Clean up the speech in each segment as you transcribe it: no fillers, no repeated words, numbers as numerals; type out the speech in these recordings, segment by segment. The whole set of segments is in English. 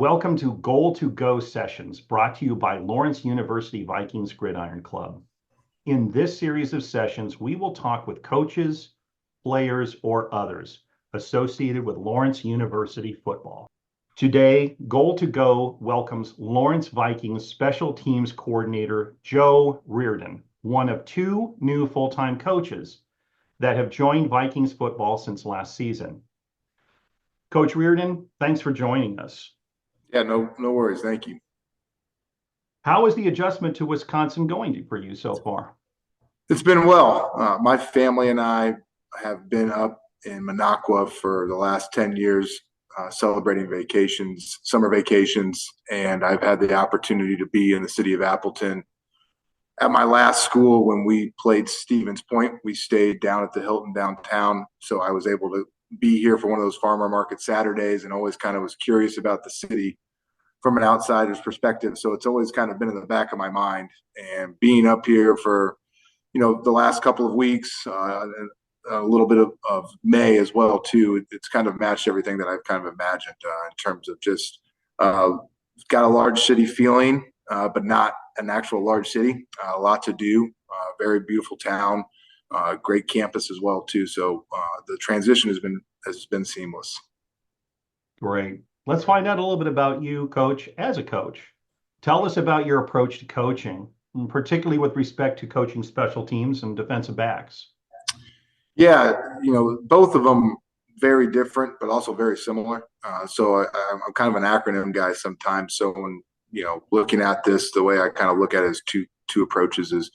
Welcome to Goal to Go sessions brought to you by Lawrence University Vikings Gridiron Club. In this series of sessions, we will talk with coaches, players, or others associated with Lawrence University football. Today, Goal to Go welcomes Lawrence Vikings Special Teams Coordinator Joe Riordan, one of two new full-time coaches that have joined Vikings football since last season. Coach Riordan, thanks for joining us. Yeah, no worries. Thank you. How is the adjustment to Wisconsin going for you so far? It's been well. My family and I have been up in Minocqua for the last 10 years, celebrating vacations, summer vacations, and I've had the opportunity to be in the city of Appleton. At my last school, when we played Stevens Point, we stayed down at the Hilton downtown, so I was able to be here for one of those farmer market Saturdays and always kind of was curious about the city from an outsider's perspective. So it's always kind of been in the back of my mind, and being up here for, the last couple of weeks, a little bit of May as well too. It's kind of matched everything that I've kind of imagined in terms of just got a large city feeling, but not an actual large city. A lot to do, very beautiful town. Great campus as well too. So the transition has been seamless. Great. Let's find out a little bit about you, Coach, as a coach. Tell us about your approach to coaching, and particularly with respect to coaching special teams and defensive backs. Yeah, both of them very different, but also very similar. So I'm kind of an acronym guy sometimes. So when looking at this, the way I kind of look at it is two approaches is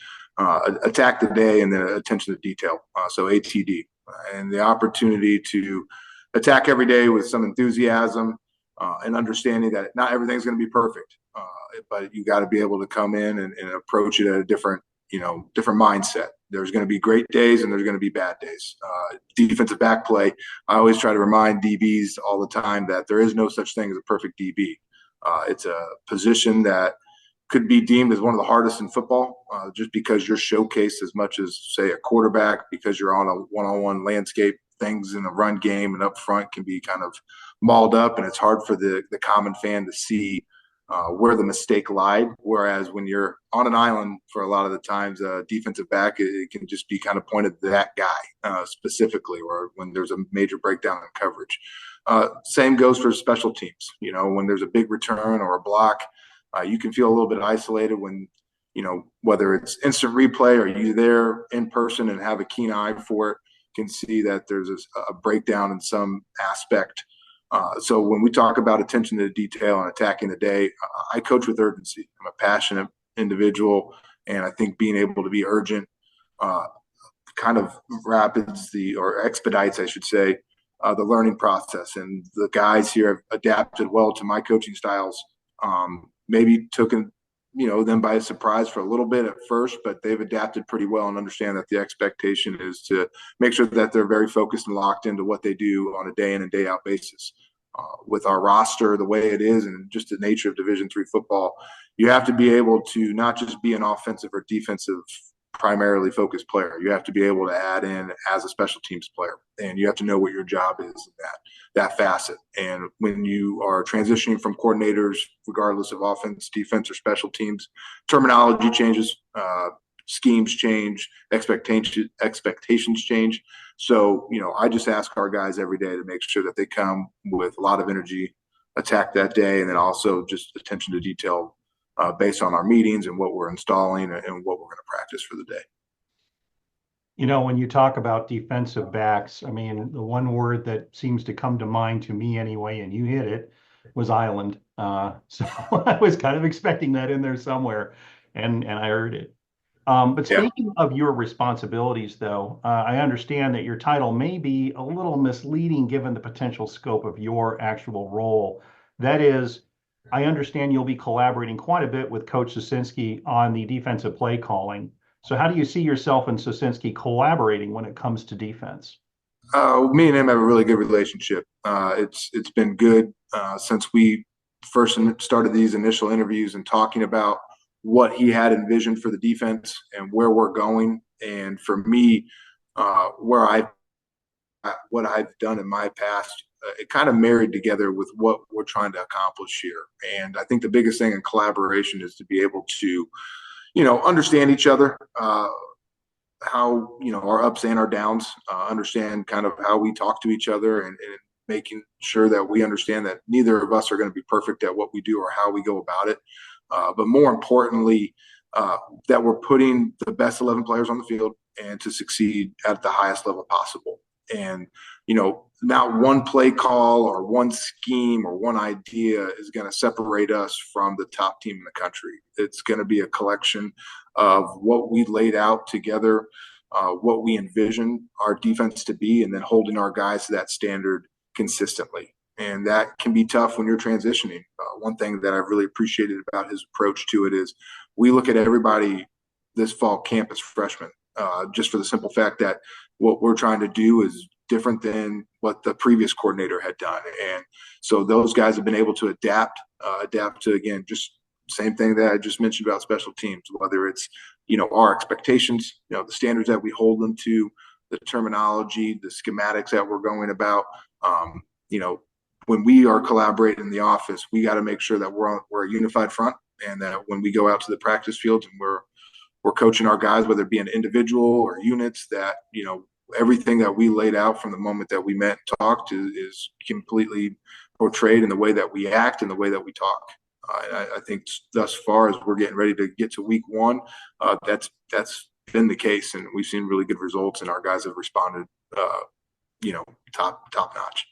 attack the day and then attention to detail. So ATD, and the opportunity to attack every day with some enthusiasm and understanding that not everything's going to be perfect, but you got to be able to come in and approach it at a different mindset. There's going to be great days and there's going to be bad days. Defensive back play, I always try to remind DBs all the time that there is no such thing as a perfect DB. It's a position that could be deemed as one of the hardest in football, just because you're showcased as much as, say, a quarterback, because you're on a one-on-one landscape. Things in the run game and up front can be kind of mauled up, and it's hard for the common fan to see where the mistake lied. Whereas when you're on an island for a lot of the times, defensive back, it can just be kind of pointed to that guy specifically, or when there's a major breakdown in coverage. Same goes for special teams. When there's a big return or a block, you can feel a little bit isolated when, whether it's instant replay or you there in person and have a keen eye for it, can see that there's a breakdown in some aspect. So when we talk about attention to detail and attacking the day, I coach with urgency. I'm a passionate individual, and I think being able to be urgent kind of expedites, I should say, the learning process. And the guys here have adapted well to my coaching styles. Maybe took them by surprise for a little bit at first, but they've adapted pretty well and understand that the expectation is to make sure that they're very focused and locked into what they do on a day in and day out basis. With our roster the way it is and just the nature of Division III football, you have to be able to not just be an offensive or defensive primarily focused player. You have to be able to add in as a special teams player, and you have to know what your job is in that facet. And when you are transitioning from coordinators, regardless of offense, defense, or special teams, terminology changes, schemes change, expectations change. So, I just ask our guys every day to make sure that they come with a lot of energy, attack that day, and then also just attention to detail based on our meetings and what we're installing and what we're going to practice for the day. When you talk about defensive backs, I mean, the one word that seems to come to mind to me anyway, and you hit it, was island. So I was kind of expecting that in there somewhere, and I heard it. But speaking of your responsibilities, though, I understand that your title may be a little misleading given the potential scope of your actual role. That is, I understand you'll be collaborating quite a bit with Coach Sosinski on the defensive play calling. So how do you see yourself and Sosinski collaborating when it comes to defense? Me and him have a really good relationship. It's been good since we first started these initial interviews and talking about what he had envisioned for the defense and where we're going. And for me, what I've done in my past it kind of married together with what we're trying to accomplish here. And I think the biggest thing in collaboration is to be able to, understand each other, how, our ups and our downs, understand kind of how we talk to each other, and making sure that we understand that neither of us are going to be perfect at what we do or how we go about it. But more importantly, that we're putting the best 11 players on the field and to succeed at the highest level possible. And, not one play call or one scheme or one idea is going to separate us from the top team in the country. It's going to be a collection of what we laid out together, what we envision our defense to be, and then holding our guys to that standard consistently. And that can be tough when you're transitioning. One thing that I've really appreciated about his approach to it is we look at everybody this fall camp as freshmen, just for the simple fact that what we're trying to do is different than what the previous coordinator had done. And so those guys have been able to adapt to, again, just same thing that I just mentioned about special teams, whether it's, our expectations, the standards that we hold them to, the terminology, the schematics that we're going about. When we are collaborating in the office, we got to make sure that we're a unified front, and that when we go out to the practice fields and we're coaching our guys, whether it be an individual or units, that, everything that we laid out from the moment that we met and talked is completely portrayed in the way that we act and the way that we talk. I think thus far, as we're getting ready to get to week one, that's been the case, and we've seen really good results, and our guys have responded, top notch.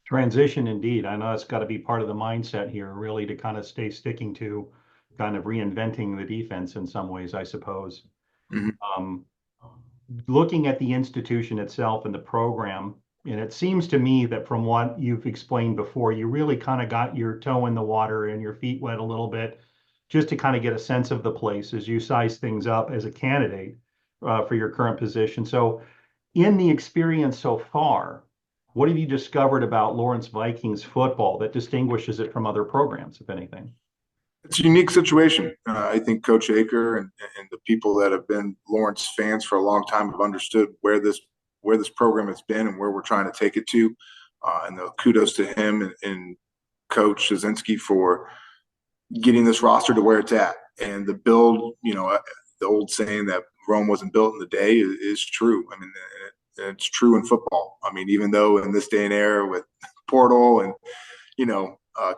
Transition indeed. I know it's got to be part of the mindset here, really, to kind of stay sticking to kind of reinventing the defense in some ways, I suppose. Mm-hmm. Looking at the institution itself and the program, and it seems to me that from what you've explained before, you really kind of got your toe in the water and your feet wet a little bit, just to kind of get a sense of the place as you size things up as a candidate for your current position. So in the experience so far, what have you discovered about Lawrence Vikings football that distinguishes it from other programs, if anything? It's a unique situation. I think Coach Aker and the people that have been Lawrence fans for a long time have understood where this program has been and where we're trying to take it to. And the kudos to him and Coach Szczynski for getting this roster to where it's at. And the build, the old saying that Rome wasn't built in a day is true. I mean, it's true in football. I mean, even though in this day and era with portal and,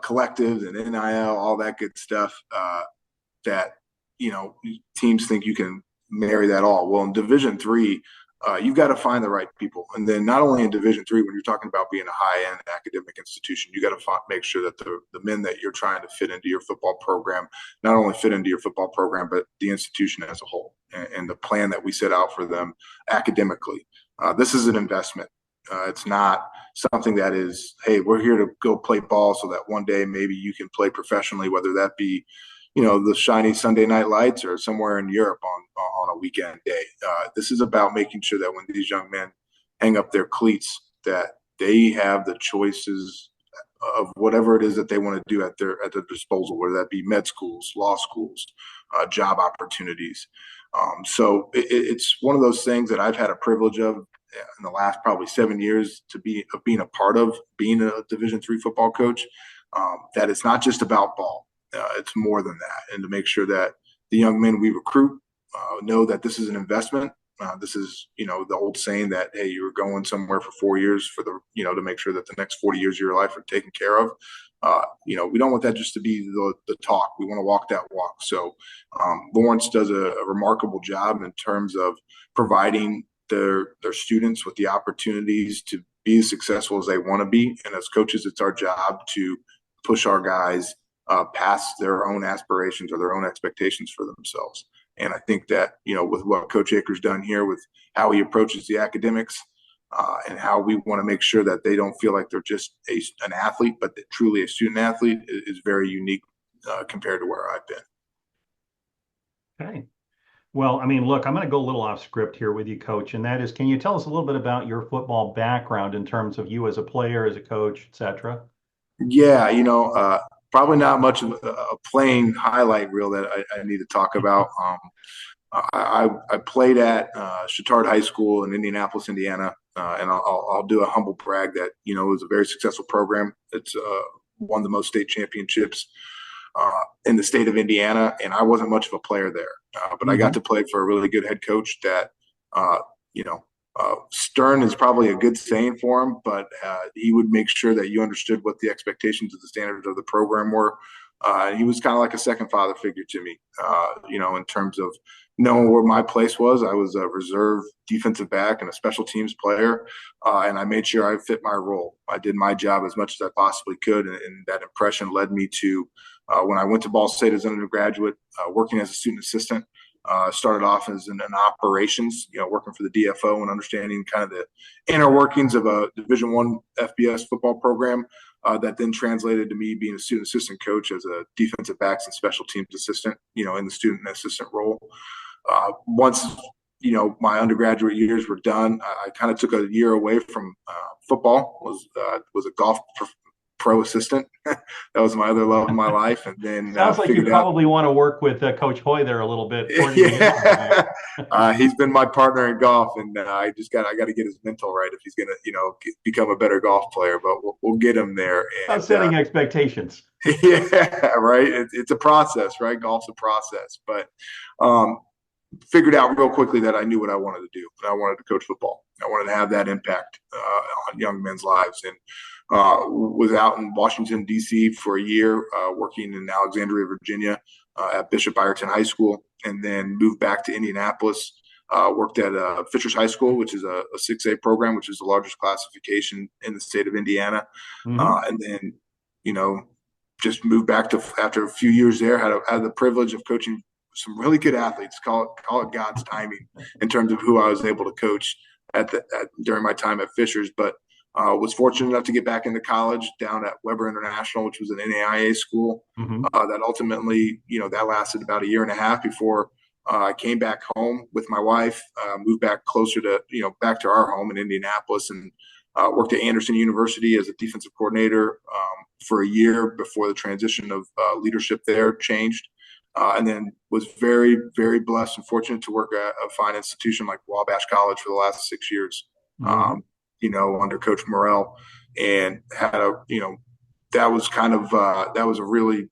collectives and NIL, all that good stuff, that, teams think you can marry that all. Well, in Division III, you've got to find the right people. And then not only in Division III, when you're talking about being a high-end academic institution, you got to make sure that the men that you're trying to fit into your football program not only fit into your football program, but the institution as a whole, and the plan that we set out for them academically. This is an investment. It's not something that is, hey, we're here to go play ball so that one day maybe you can play professionally, whether that be, the shiny Sunday night lights or somewhere in Europe on a weekend day. This is about making sure that when these young men hang up their cleats, that they have the choices of whatever it is that they want to do at their disposal, whether that be med schools, law schools, job opportunities. So it's one of those things that I've had a privilege of in the last probably 7 years being a part of being a Division III football coach, that it's not just about ball. It's more than that. And to make sure that the young men we recruit know that this is an investment. This is, the old saying that, hey, you're going somewhere for 4 years for the, to make sure that the next 40 years of your life are taken care of. We don't want that just to be the talk. We want to walk that walk. So Lawrence does a remarkable job in terms of providing their students with the opportunities to be as successful as they want to be. And as coaches, it's our job to push our guys past their own aspirations or their own expectations for themselves. And I think that, with what Coach Aker's done here, with how he approaches the academics, and how we want to make sure that they don't feel like they're just an athlete, but truly a student athlete, is very unique compared to where I've been. Okay. Well, I mean, look, I'm going to go a little off script here with you, Coach, and that is, can you tell us a little bit about your football background in terms of you as a player, as a coach, et cetera? Yeah, probably not much of a playing highlight reel that I need to talk about. I played at Chittard High School in Indianapolis, Indiana. and I'll do a humble brag that, it was a very successful program. It's won the most state championships in the state of Indiana, and I wasn't much of a player there, but I got to play for a really good head coach that, you know, stern is probably a good saying for him, but he would make sure that you understood what the expectations of the standards of the program were. He was kind of like a second father figure to me, in terms of knowing where my place was. I was a reserve defensive back and a special teams player, and I made sure I fit my role. I did my job as much as I possibly could, and that impression led me to when I went to Ball State as an undergraduate, working as a student assistant. Started off as an operations, working for the DFO and understanding kind of the inner workings of a Division I FBS football program. That then translated to me being a student assistant coach as a defensive backs and special teams assistant, in the student assistant role. Once, my undergraduate years were done, I kind of took a year away from football, was a golf pro assistant. That was my other love of my life. And then sounds like you probably want to work with Coach Hoy there a little bit. Yeah. He's been my partner in golf, and I got to get his mental right if he's going to, become a better golf player. But we'll get him there. And, setting expectations. Yeah, right. It's a process, right? Golf's a process, but figured out real quickly that I knew what I wanted to do. I wanted to coach football. I wanted to have that impact on young men's lives, and was out in Washington, D.C. for a year, working in Alexandria, Virginia, at Bishop Ireton High School, and then moved back to Indianapolis, worked at Fishers High School, which is a 6A program, which is the largest classification in the state of Indiana. And then, just moved back to, after a few years there, had the privilege of coaching some really good athletes. Call it God's timing in terms of who I was able to coach during my time at Fishers, but was fortunate enough to get back into college down at Weber International, which was an NAIA school. That ultimately, that lasted about a year and a half before I came back home with my wife, moved back closer to, back to our home in Indianapolis, and worked at Anderson University as a defensive coordinator for a year before the transition of leadership there changed. And then was very, very blessed and fortunate to work at a fine institution like Wabash College for the last 6 years. Under Coach Morrell, and had that was kind of that was a really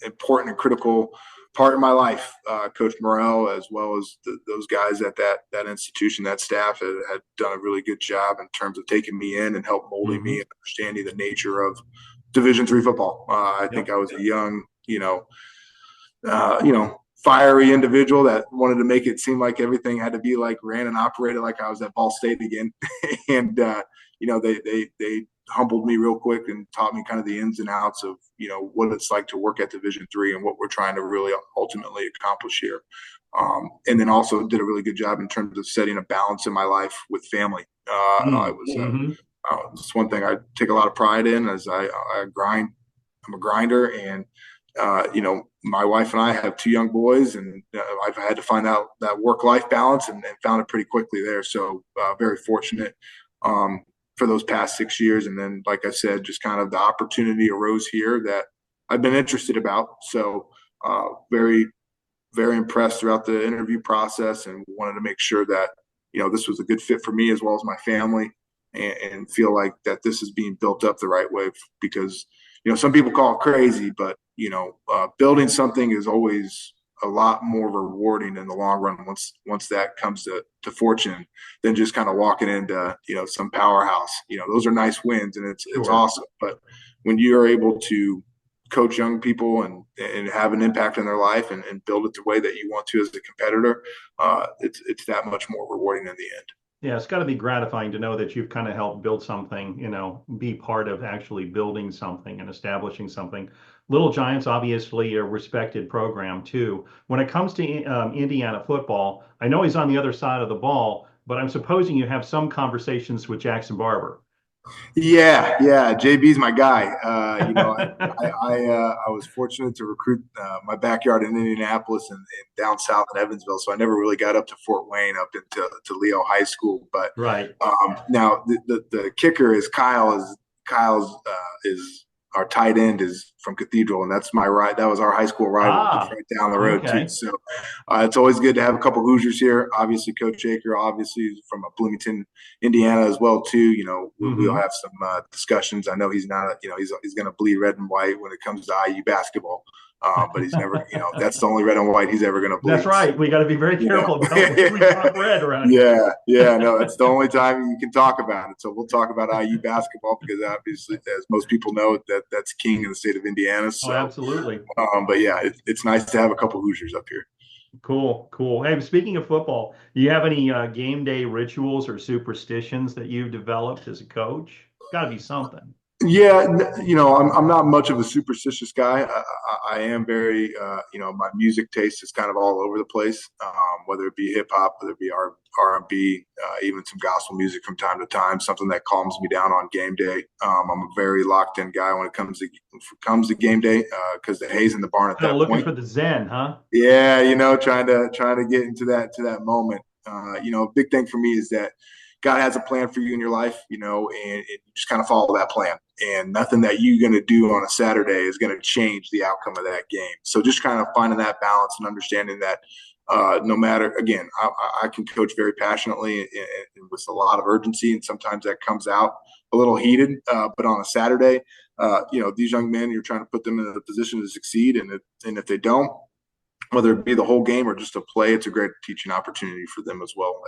important and critical part of my life. Coach Morrell, as well as those guys at that institution, that staff had done a really good job in terms of taking me in and help molding me and understanding the nature of Division III football. I think I was a young, fiery individual that wanted to make it seem like everything had to be like ran and operated like I was at Ball State again. And, they humbled me real quick and taught me kind of the ins and outs of, what it's like to work at Division III and what we're trying to really ultimately accomplish here. And then also did a really good job in terms of setting a balance in my life with family. It's one thing I take a lot of pride in, as I grind. I'm a grinder, and my wife and I have 2 young boys, and I've had to find out that work-life balance and found it pretty quickly there. So very fortunate for those past 6 years. And then, like I said, just kind of the opportunity arose here that I've been interested about. So very, very impressed throughout the interview process, and wanted to make sure that, this was a good fit for me as well as my family, and feel like that this is being built up the right way, because some people call it crazy, but building something is always a lot more rewarding in the long run once that comes to fortune than just kind of walking into some powerhouse. Those are nice wins, and it's awesome. But when you are able to coach young people and have an impact on their life and build it the way that you want to as a competitor, it's that much more rewarding in the end. Yeah, it's got to be gratifying to know that you've kind of helped build something, be part of actually building something and establishing something. Little Giants, obviously a respected program too. When it comes to Indiana football, I know he's on the other side of the ball, but I'm supposing you have some conversations with Jackson Barber. Yeah. JB's my guy. I was fortunate to recruit my backyard in Indianapolis and down south in Evansville, so I never really got up to Fort Wayne, up into Leo High School. But now the kicker is Kyle's is our tight end is from Cathedral, and that's my ride. That was our high school rival, just Ah, right down the road too. okay. So it's always good to have a couple Hoosiers here. Obviously, Coach Aker, obviously from Bloomington, Indiana as well too. We'll Hmm. have some discussions. I know he's not, he's going to bleed red and white when it comes to IU basketball. But he's never, that's the only red and white he's ever going to That's bleed. So, right. We got to be very you know, careful about where we drop red around here. yeah, no, it's the only time you can talk about it. So we'll talk about IU basketball because obviously, as most people know, that's king in the state of Indiana. Oh, So, absolutely. but yeah, it's nice to have a couple Hoosiers up here. Cool, cool. Hey, speaking of football, do you have any game day rituals or superstitions that you've developed as a coach? Got to be something. Yeah, I'm not much of a superstitious guy. I am very, my music taste is kind of all over the place. Whether it be hip hop, whether it be R&B, even some gospel music from time to time. Something that calms me down on game day. I'm a very locked in guy when it comes to game day because the hay's in the barn at Kind of that looking point. for the Zen, huh? Yeah, trying to get into that moment. A big thing for me is that God has a plan for you in your life, and you just kind of follow that plan. And nothing that you're going to do on a Saturday is going to change the outcome of that game. So just kind of finding that balance and understanding that no matter, again, I can coach very passionately and with a lot of urgency, and sometimes that comes out a little heated. But on a Saturday, these young men, you're trying to put them in a position to succeed, and if they don't, whether it be the whole game or just a play, it's a great teaching opportunity for them as well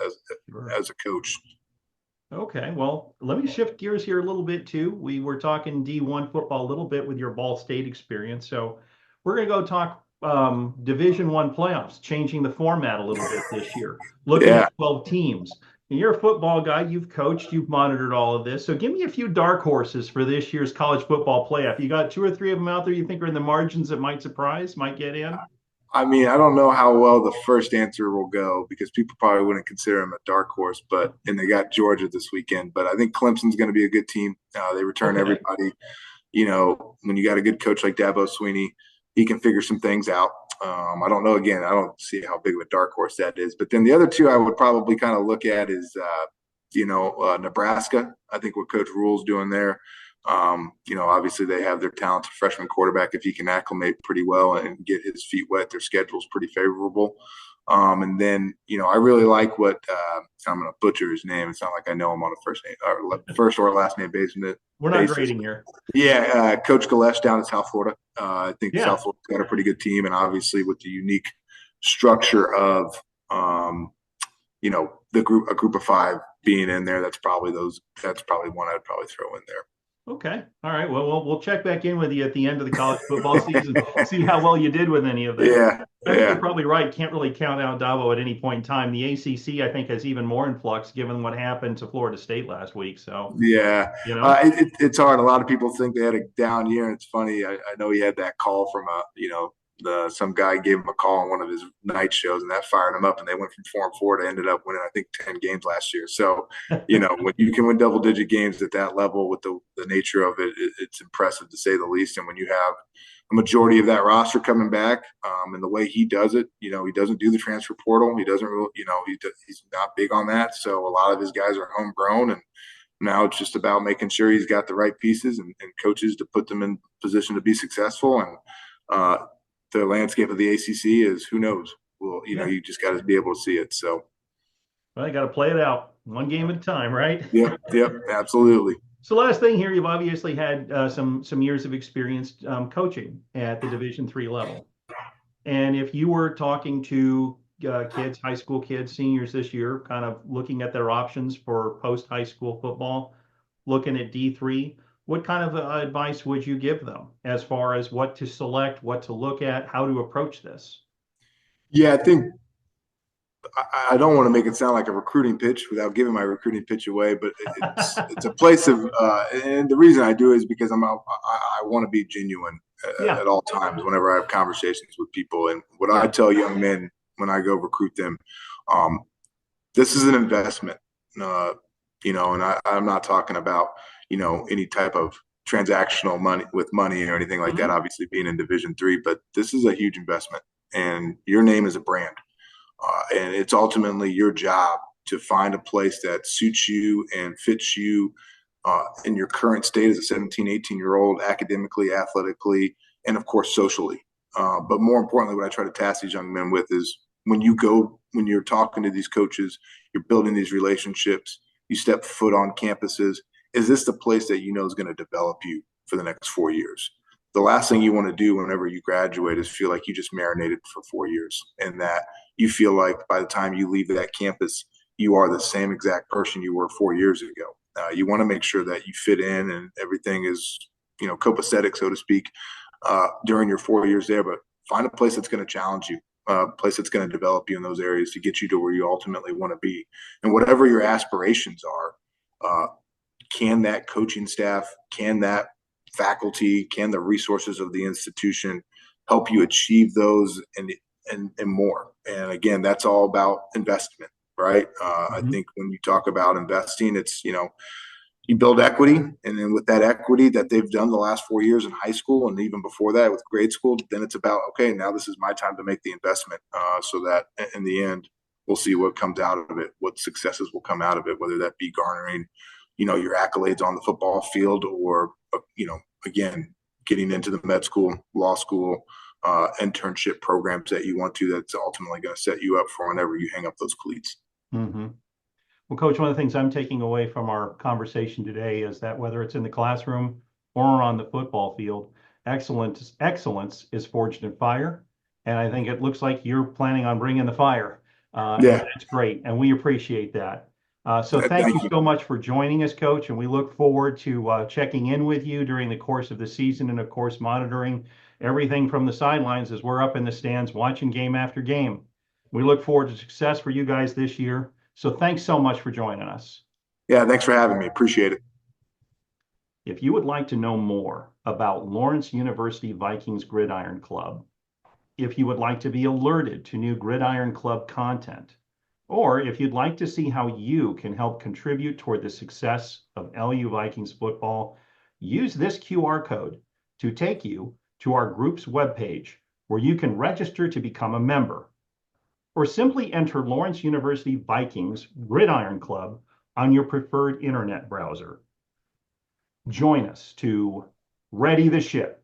Sure. as a coach. Okay, well, let me shift gears here a little bit too. We were talking D1 football a little bit with your Ball State experience. So we're going to go talk Division One playoffs, changing the format a little bit this year, looking Yeah, at 12 teams. And you're a football guy, you've coached, you've monitored all of this. So give me a few dark horses for this year's college football playoff. You got two or three of them out there you think are in the margins that might surprise, might get in? I mean, I don't know how well the first answer will go because people probably wouldn't consider him a dark horse, and they got Georgia this weekend. But I think Clemson's going to be a good team. They return Okay. everybody. When you got a good coach like Dabo Sweeney, he can figure some things out. I don't know. Again, I don't see how big of a dark horse that is. But then the other two I would probably kind of look at is, Nebraska. I think what Coach Rule's doing there. Obviously they have their talented freshman quarterback. If he can acclimate pretty well and get his feet wet, their schedule's pretty favorable. And then, I really like what I'm going to butcher his name. It's not like I know him on a first or last name We're not basis. grading here. Yeah, Coach Galesh down in South Florida. I think Yeah. South Florida's got a pretty good team, and obviously with the unique structure of, a group of five being in there, that's probably one I'd probably throw in there. Okay. All right. Well, we'll check back in with you at the end of the college football season, see how well you did with any of that. Yeah, I think you're yeah, probably right. Can't really count out Davo at any point in time. The ACC, I think, has even more influx given what happened to Florida State last week. So, yeah. you know, It's hard. A lot of people think they had a down year, and it's funny. I know he had that call from some guy gave him a call on one of his night shows, and that fired him up, and they went from 4-4 to ended up winning, I think, 10 games last year. So, when you can win double-digit games at that level with the nature of it, it's impressive to say the least. And when you have a majority of that roster coming back, and the way he does it, he doesn't do the transfer portal. He doesn't really, he's not big on that. So a lot of his guys are homegrown, and now it's just about making sure he's got the right pieces and coaches to put them in position to be successful. And the landscape of the ACC is who knows. Well, yeah. you just got to be able to see it. So, Well, you got to play it out one game at a time, right? yep, absolutely. So, last thing here, you've obviously had some years of experience coaching at the Division III level. And if you were talking to kids, high school kids, seniors this year, kind of looking at their options for post high school football, looking at D3, what kind of advice would you give them as far as what to select, what to look at, how to approach this? Yeah, I think I don't want to make it sound like a recruiting pitch without giving my recruiting pitch away, but it's a place of, and the reason I do is because I want to be genuine Yeah. at all times whenever I have conversations with people, and what I Yeah. tell young men when I go recruit them, um, this is an investment, and I'm not talking about any type of transactional money or anything like that. Mhm. Obviously, being in Division III, but this is a huge investment, and your name is a brand. And it's ultimately your job to find a place that suits you and fits you in your current state as a 17, 18-year-old, academically, athletically, and of course socially. But more importantly, what I try to task these young men with is when you're talking to these coaches, you're building these relationships, you step foot on campuses. Is this the place that you know is going to develop you for the next 4 years? The last thing you want to do whenever you graduate is feel like you just marinated for 4 years and that you feel like by the time you leave that campus, you are the same exact person you were 4 years ago. You want to make sure that you fit in and everything is, copacetic, so to speak, during your 4 years there. But find a place that's going to challenge you, a place that's going to develop you in those areas to get you to where you ultimately want to be. And whatever your aspirations are, can that coaching staff, can that faculty, can the resources of the institution help you achieve those and more? And again, that's all about investment, right? I think when you talk about investing, it's, you build equity, and then with that equity that they've done the last 4 years in high school and even before that with grade school, then it's about, okay, now this is my time to make the investment, so that in the end we'll see what comes out of it, what successes will come out of it, whether that be garnering, your accolades on the football field or, again, getting into the med school, law school, internship programs that you want to, that's ultimately going to set you up for whenever you hang up those cleats. Mm-hmm. Well, Coach, one of the things I'm taking away from our conversation today is that whether it's in the classroom or on the football field, excellence is forged in fire. And I think it looks like you're planning on bringing the fire. And Yeah. that's great. And we appreciate that. So thank Thank you you. so much for joining us, Coach. And we look forward to checking in with you during the course of the season and, of course, monitoring everything from the sidelines as we're up in the stands watching game after game. We look forward to success for you guys this year. So thanks so much for joining us. Yeah, thanks for having me. Appreciate it. If you would like to know more about Lawrence University Vikings Gridiron Club, if you would like to be alerted to new Gridiron Club content, or if you'd like to see how you can help contribute toward the success of LU Vikings football, use this QR code to take you to our group's webpage where you can register to become a member, or simply enter Lawrence University Vikings Gridiron Club on your preferred internet browser. Join us to ready the ship